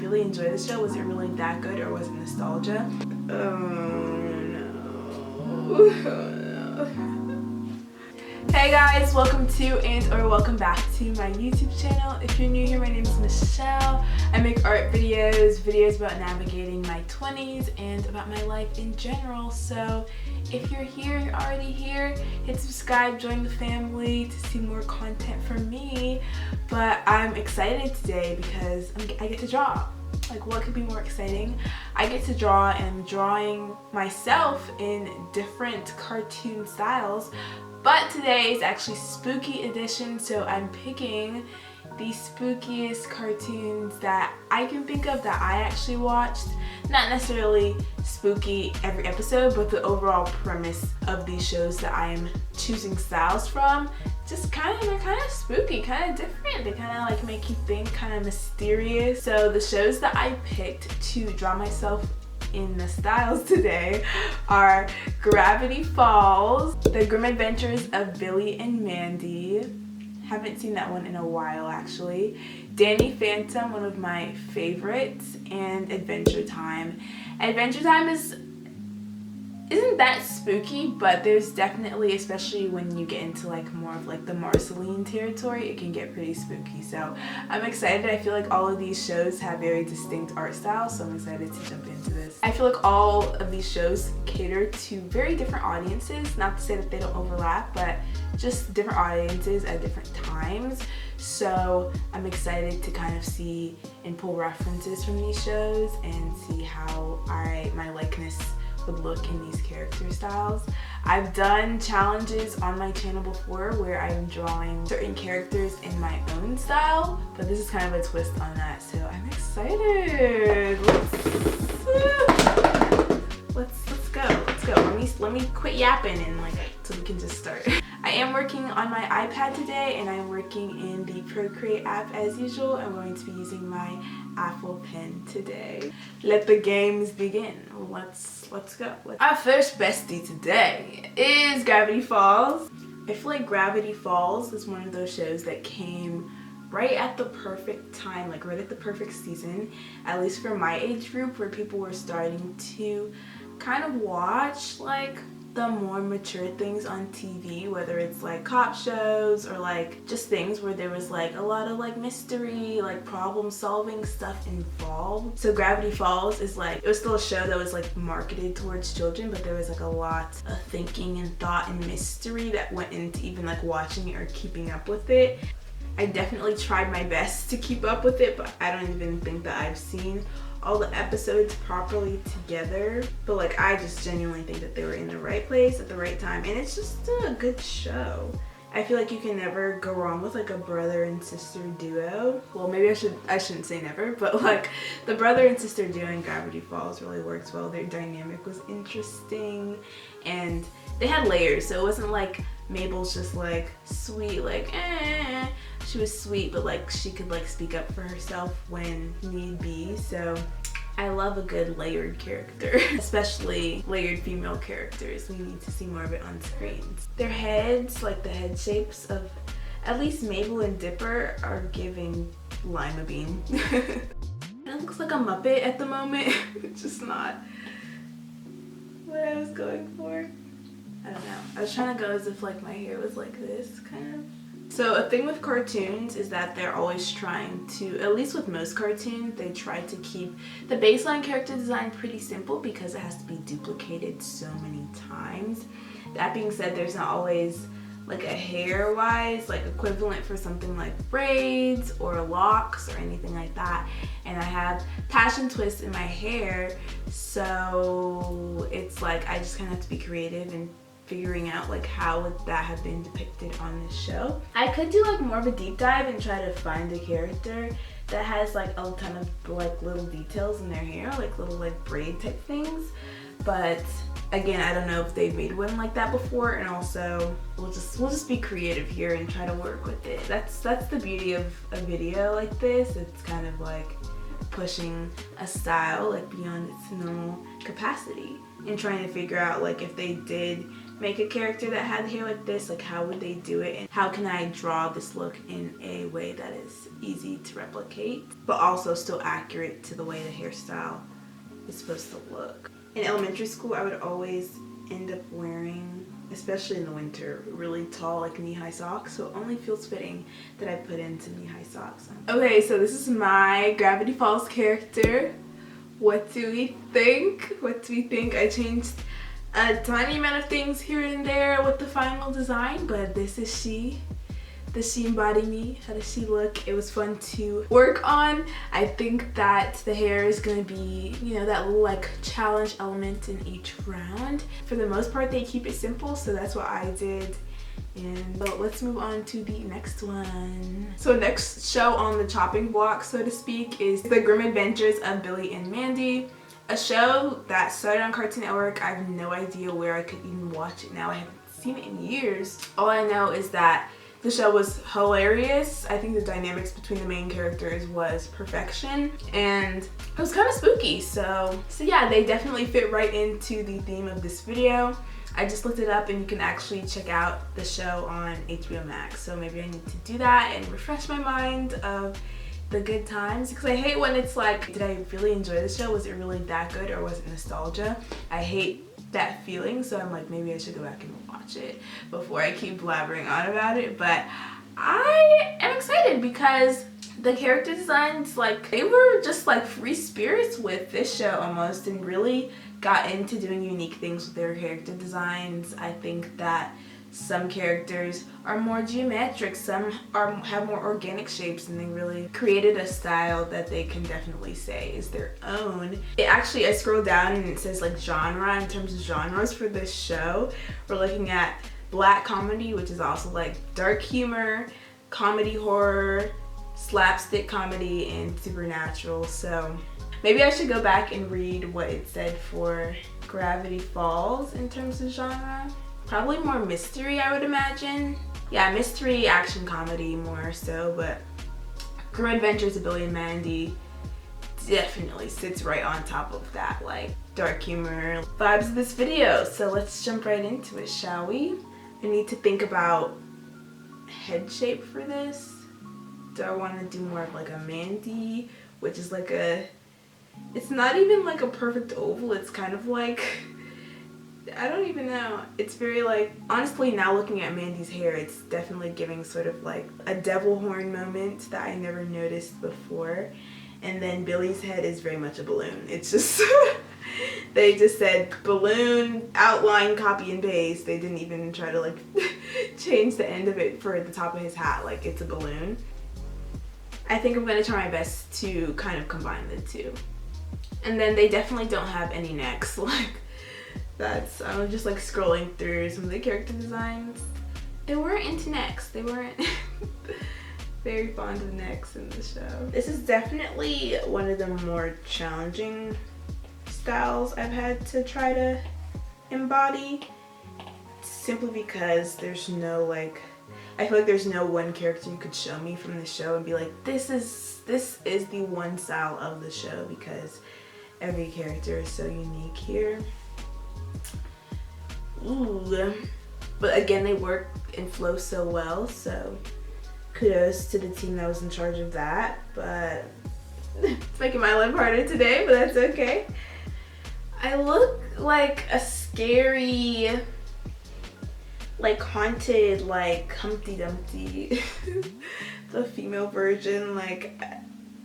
really enjoy the show. Was it really that good, or was it nostalgia? Oh no. Hey guys, welcome to or welcome back to my YouTube channel. If you're new here, my name is Michelle. I make art videos about navigating my 20s and about my life in general. So if you're here, you're already here, hit subscribe, join the family to see more content from me. But I'm excited today because I get to draw. Like, what could be more exciting? I get to draw, and I'm drawing myself in different cartoon styles. But today is actually spooky edition, so I'm picking the spookiest cartoons that I can think of that I actually watched. Not necessarily spooky every episode, but the overall premise of these shows that I am choosing styles from, just they're kind of spooky, kind of different. They kind of like make you think, kind of mysterious. So the shows that I picked to draw myself in the styles today are Gravity Falls, The Grim Adventures of Billy and Mandy. Haven't seen that one in a while actually. Danny Phantom, one of my favorites, and Adventure Time. Adventure Time isn't that spooky, but there's definitely, especially when you get into like more of like the Marceline territory, it can get pretty spooky. So I'm excited. I feel like all of these shows have very distinct art styles, so I'm excited to jump into this. I feel like all of these shows cater to very different audiences. Not to say that they don't overlap, but just different audiences at different times. So I'm excited to kind of see and pull references from these shows and see how my likeness would look in these character styles. I've done challenges on my channel before where I'm drawing certain characters in my own style, but this is kind of a twist on that, so I'm excited. Let's go. Let me quit yapping and so we can just start. I am working on my iPad today, and I'm working in the Procreate app as usual. I'm going to be using my Apple Pen today. Let the games begin. Let's go. Our first bestie today is Gravity Falls. I feel like Gravity Falls is one of those shows that came right at the perfect time, like right at the perfect season, at least for my age group, where people were starting to kind of watch like the more mature things on TV, whether it's like cop shows or like just things where there was like a lot of like mystery, like problem solving stuff involved. So Gravity Falls is like, it was still a show that was like marketed towards children, but there was like a lot of thinking and thought and mystery that went into even like watching it or keeping up with it. I definitely tried my best to keep up with it, but I don't even think that I've seen all the episodes properly together. But like, I just genuinely think that they were in the right place at the right time, and it's just a good show. I feel like you can never go wrong with like a brother and sister duo. Well, maybe I shouldn't say never, but like the brother and sister duo in Gravity Falls really works well. Their dynamic was interesting, and they had layers, so it wasn't like Mabel's just like sweet, like she was sweet, but like she could like speak up for herself when need be. So I love a good layered character, especially layered female characters. We need to see more of it on screen. Their heads, like the head shapes of at least Mabel and Dipper, are giving Lima Bean. It looks like a Muppet at the moment. It's just not what I was going for. I don't know. I was trying to go as if like my hair was like this, kind of. So a thing with cartoons is that they're always trying to, at least with most cartoons, they try to keep the baseline character design pretty simple because it has to be duplicated so many times. That being said, there's not always like a hair-wise like equivalent for something like braids or locks or anything like that. And I have passion twists in my hair, so it's like I just kind of have to be creative and figuring out like how would that have been depicted on this show. I could do like more of a deep dive and try to find a character that has like a ton of like little details in their hair, like little like braid type things, but again, I don't know if they've made one like that before, and also we'll just be creative here and try to work with it. That's the beauty of a video like this. It's kind of like pushing a style like beyond its normal capacity and trying to figure out like if they did make a character that had hair like this, like how would they do it, and how can I draw this look in a way that is easy to replicate but also still accurate to the way the hairstyle is supposed to look. In elementary school, I would always end up wearing, especially in the winter, really tall like knee-high socks, so it only feels fitting that I put in some knee-high socks on. Okay, so this is my Gravity Falls character. What do we think? What do we think? I changed a tiny amount of things here and there with the final design, but this is she. Does she embody me? How does she look? It was fun to work on. I think that the hair is going to be, you know, that little like challenge element in each round. For the most part, they keep it simple, so that's what I did. And but let's move on to the next one. So next show on the chopping block, so to speak, is The Grim Adventures of Billy and Mandy. A show that started on Cartoon Network. I have no idea where I could even watch it now. I haven't seen it in years. All I know is that the show was hilarious. I think the dynamics between the main characters was perfection, and it was kind of spooky. So yeah, they definitely fit right into the theme of this video. I just looked it up and you can actually check out the show on HBO Max. So maybe I need to do that and refresh my mind of the good times, because I hate when it's like, did I really enjoy the show? Was it really that good, or was it nostalgia? I hate that feeling, so I'm like, maybe I should go back and watch it before I keep blabbering on about it. But I am excited because the character designs, like, they were just like free spirits with this show almost, and really got into doing unique things with their character designs. I think that some characters are more geometric, some have more organic shapes, and they really created a style that they can definitely say is their own. It actually, I scrolled down and it says like genre. In terms of genres for this show, we're looking at black comedy, which is also like dark humor, comedy horror, slapstick comedy, and supernatural. So maybe I should go back and read what it said for Gravity Falls in terms of genre. Probably more mystery, I would imagine. Yeah, mystery, action comedy more so, but Grim Adventures of Billy and Mandy definitely sits right on top of that, like dark humor vibes of this video. So let's jump right into it, shall we? I need to think about head shape for this. Do I want to do more of like a Mandy, which is like a, it's not even like a perfect oval, it's kind of like, I don't even know. It's very like, honestly now looking at Mandy's hair, it's definitely giving sort of like a devil horn moment that I never noticed before. And then Billy's head is very much a balloon. It's just, they just said balloon, outline, copy and paste. They didn't even try to like change the end of it for the top of his hat, like it's a balloon. I think I'm gonna try my best to kind of combine the two. And then they definitely don't have any necks. Like, that's, I was just like scrolling through some of the character designs. They weren't into necks. They weren't very fond of necks in the show. This is definitely one of the more challenging styles I've had to try to embody, simply because there's no like, I feel like there's no one character you could show me from the show and be like, this is the one style of the show, because every character is so unique here. Ooh. But again, they work and flow so well, so kudos to the team that was in charge of that. But it's making my life harder today, but that's okay. I look like a scary, like haunted, like Humpty Dumpty, the female version. Like,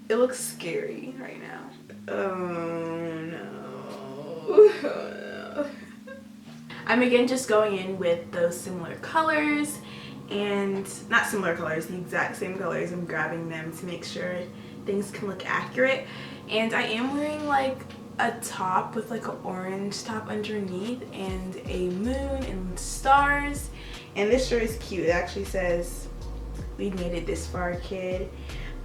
it looks scary right now. Oh no. Oh, no. I'm again just going in with those similar colors, and not similar colors, the exact same colors. I'm grabbing them to make sure things can look accurate. And I am wearing like a top with like an orange top underneath and a moon and stars. And this shirt is cute. It actually says, "We made it this far, kid."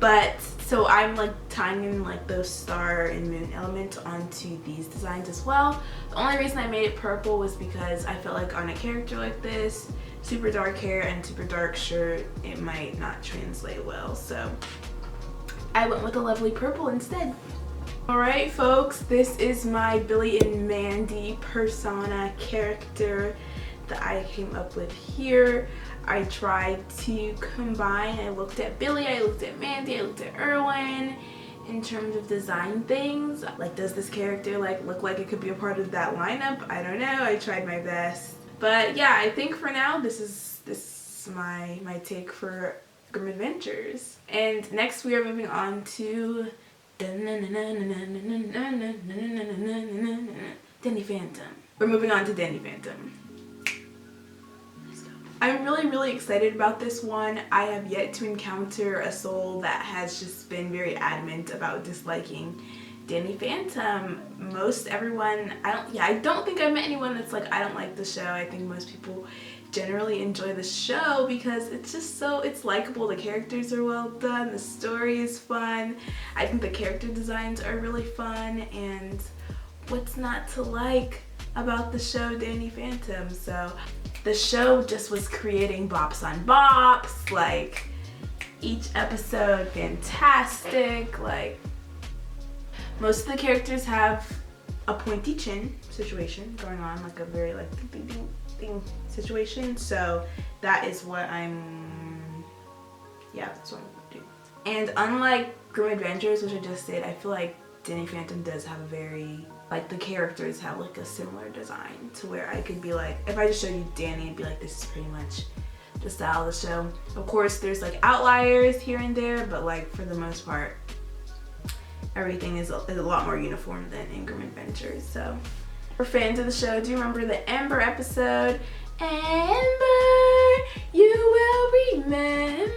But so I'm like tying in like those star and moon elements onto these designs as well. The only reason I made it purple was because I felt like on a character like this, super dark hair and super dark shirt, it might not translate well. So I went with a lovely purple instead. Alright folks, this is my Billy and Mandy persona character that I came up with here. I tried to combine, I looked at Billy, I looked at Mandy, I looked at Erwin in terms of design things. Like, does this character like look like it could be a part of that lineup? I don't know. I tried my best. But yeah, I think for now this is my take for Grim Adventures. And next we are moving on to Danny Phantom. We're moving on to Danny Phantom. I'm really excited about this one. I have yet to encounter a soul that has just been very adamant about disliking Danny Phantom. Most everyone, I don't think I've met anyone that's like, I don't like the show. I think most people generally enjoy the show because it's just it's likable. The characters are well done, the story is fun. I think the character designs are really fun, and what's not to like about the show Danny Phantom? So the show just was creating bops on bops, like each episode fantastic. Like, most of the characters have a pointy chin situation going on, like a very like ding ding ding situation. So that is what that's what I'm gonna do. And unlike Grim Adventures, which I just did, I feel like Danny Phantom does have a very, like, the characters have like a similar design to where I could be like, if I just showed you Danny, I'd be like, this is pretty much the style of the show. Of course, there's like outliers here and there, but like for the most part, everything is a lot more uniform than in Grim Adventures. So for fans of the show, do you remember the Ember episode? Ember, you will remember.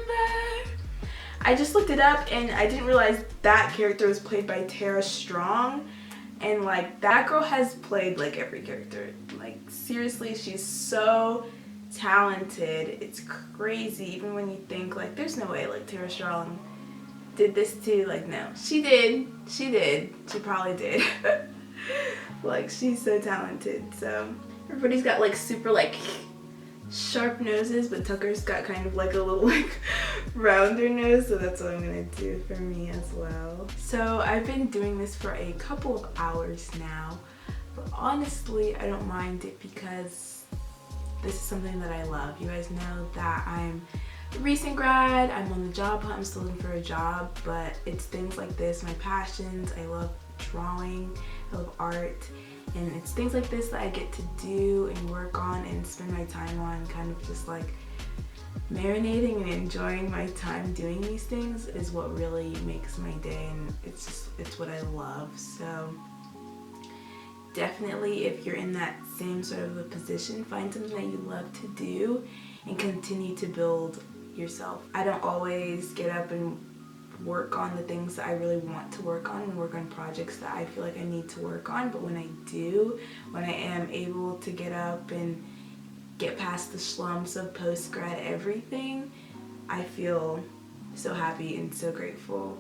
I just looked it up and I didn't realize that character was played by Tara Strong. And like, that girl has played like every character. Like, seriously, she's so talented. It's crazy. Even when you think like, there's no way like Tara Strong did this too. Like, no, she did. She probably did. Like, she's so talented. So everybody's got like super like sharp noses, but Tucker's got kind of like a little like rounder nose, so that's what I'm gonna do for me as well. So I've been doing this for a couple of hours now, but honestly I don't mind it because this is something that I love. You guys know that I'm a recent grad, I'm on the job hunt, I'm still looking for a job, but it's things like this, my passions. I love drawing, I love art, and it's things like this that I get to do and work on and spend my time on, kind of just like marinating and enjoying my time doing these things is what really makes my day, and it's what I love. So definitely, if you're in that same sort of a position, find something that you love to do and continue to build yourself. I don't always get up and work on the things that I really want to work on and work on projects that I feel like I need to work on, but when I do, when I am able to get up and get past the slumps of post-grad everything, I feel so happy and so grateful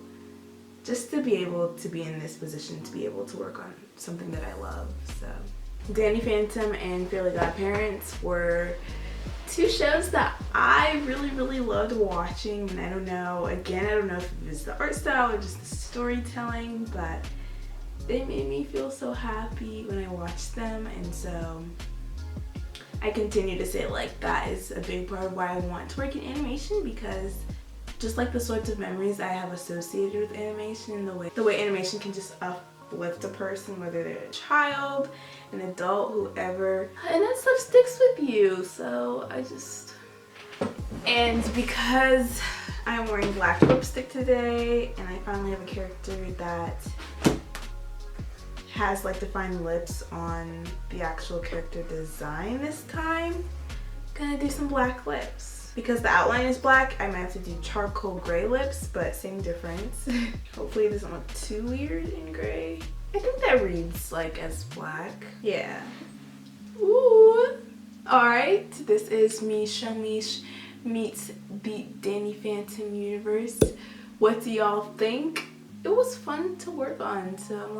just to be able to be in this position, to be able to work on something that I love. So Danny Phantom and Fairly Godparents were two shows that I really loved watching, and I don't know if it was the art style or just the storytelling, but they made me feel so happy when I watched them. And so I continue to say like that is a big part of why I want to work in animation, because just like the sorts of memories I have associated with animation, the way animation can just uplift a person, whether they're a child, an adult, whoever, and that stuff sticks with you. So and because I'm wearing black lipstick today and I finally have a character that has like defined lips on the actual character design this time, I'm gonna do some black lips. Because the outline is black, I might have to do charcoal gray lips, but same difference. Hopefully it doesn't look too weird in gray. I think that reads like as black. Yeah. Ooh. Alright, this is me, ChelleMishe meets the Danny Phantom universe. What do y'all think? It was fun to work on, so I'm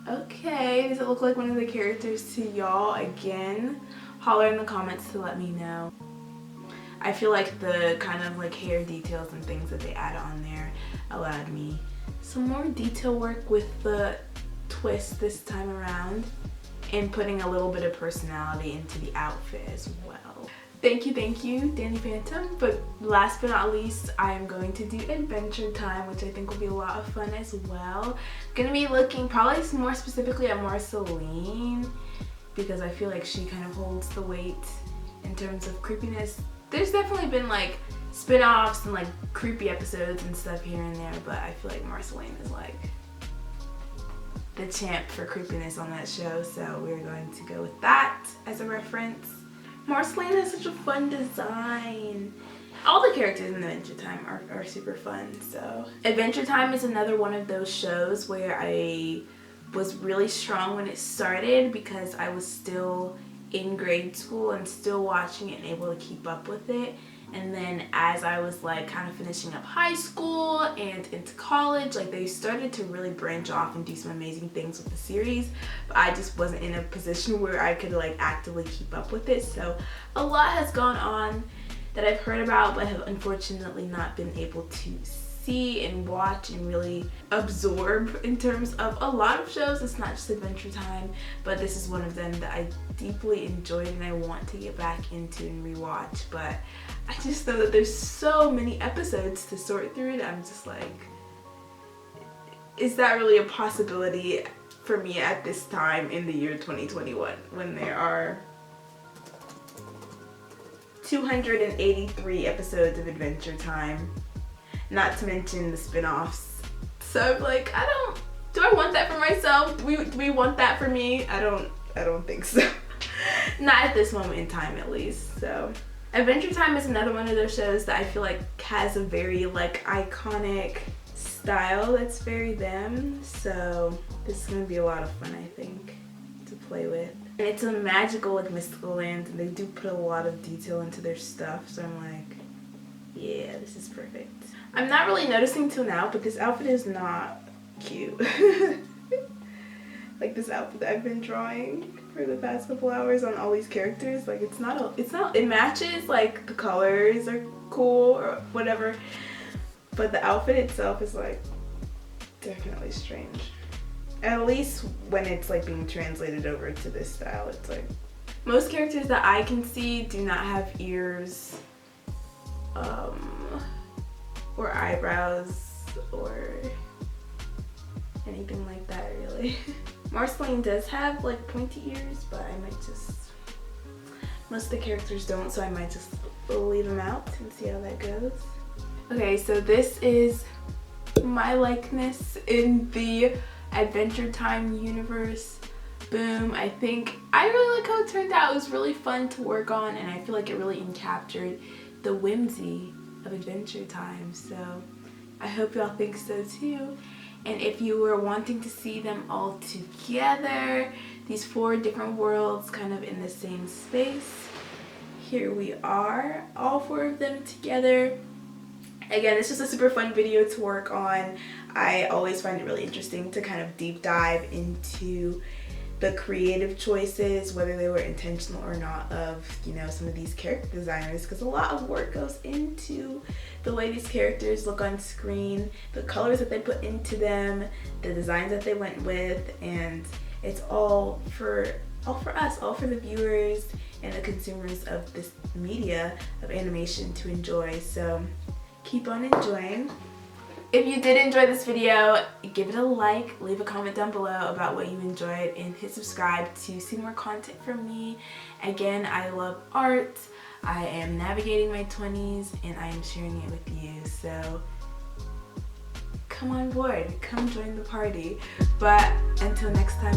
like, okay, does it look like one of the characters to y'all? Again, holler in the comments to let me know. I feel like the kind of like hair details and things that they add on there allowed me some more detail work with the twist this time around. and putting a little bit of personality into the outfit as well. Thank you, Danny Phantom. But last but not least, I am going to do Adventure Time, which I think will be a lot of fun as well. Gonna be looking probably more specifically at Marceline, because I feel like she kind of holds the weight in terms of creepiness. There's definitely been like spin-offs and like creepy episodes and stuff here and there, but I feel like Marceline is like the champ for creepiness on that show, so we're going to go with that as a reference. Marceline has such a fun design. All the characters in Adventure Time are super fun. So Adventure Time is another one of those shows where I was really strong when it started because I was still in grade school and still watching it and able to keep up with it. And then as I was like kind of finishing up high school and into college, like they started to really branch off and do some amazing things with the series, but I just wasn't in a position where I could like actively keep up with it. So a lot has gone on that I've heard about but have unfortunately not been able to see and watch and really absorb in terms of a lot of shows. It's not just Adventure Time, but this is one of them that I deeply enjoyed and I want to get back into and rewatch. But I just know that there's so many episodes to sort through and I'm just like, is that really a possibility for me at this time in the year 2021 when there are 283 episodes of Adventure Time, not to mention the spin-offs? So I'm like, do I want that for myself? Do we want that for me? I don't think so. Not at this moment in time, at least. So Adventure Time is another one of those shows that I feel like has a very like iconic style that's very them. So this is gonna be a lot of fun, I think, to play with. And it's a magical, like mystical land, and they do put a lot of detail into their stuff. So I'm like, yeah, this is perfect. I'm not really noticing till now, but this outfit is not cute. Like this outfit that I've been drawing for the past couple hours on all these characters, like it matches, like the colors are cool or whatever, but the outfit itself is like definitely strange. At least when it's like being translated over to this style, it's like most characters that I can see do not have ears or eyebrows or anything like that really. Marceline does have like pointy ears, but I might just, most of the characters don't, so I might just leave them out and see how that goes. Okay, so this is my likeness in the Adventure Time universe. Boom. I think I really like how it turned out. It was really fun to work on, and I feel like it really encaptured the whimsy of Adventure Time. So I hope y'all think so too. And if you were wanting to see them all together, these 4 different worlds kind of in the same space, here we are, all 4 of them together. Again, it's just a super fun video to work on. I always find it really interesting to kind of deep dive into the creative choices, whether they were intentional or not, of, you know, some of these character designers, because a lot of work goes into the way these characters look on screen, the colors that they put into them, the designs that they went with, and it's all for us, all for the viewers and the consumers of this media of animation to enjoy. So keep on enjoying. If you did enjoy this video, give it a like, leave a comment down below about what you enjoyed, and hit subscribe to see more content from me. Again, I love art, I am navigating my 20s, and I am sharing it with you. So come on board, come join the party. But until next time,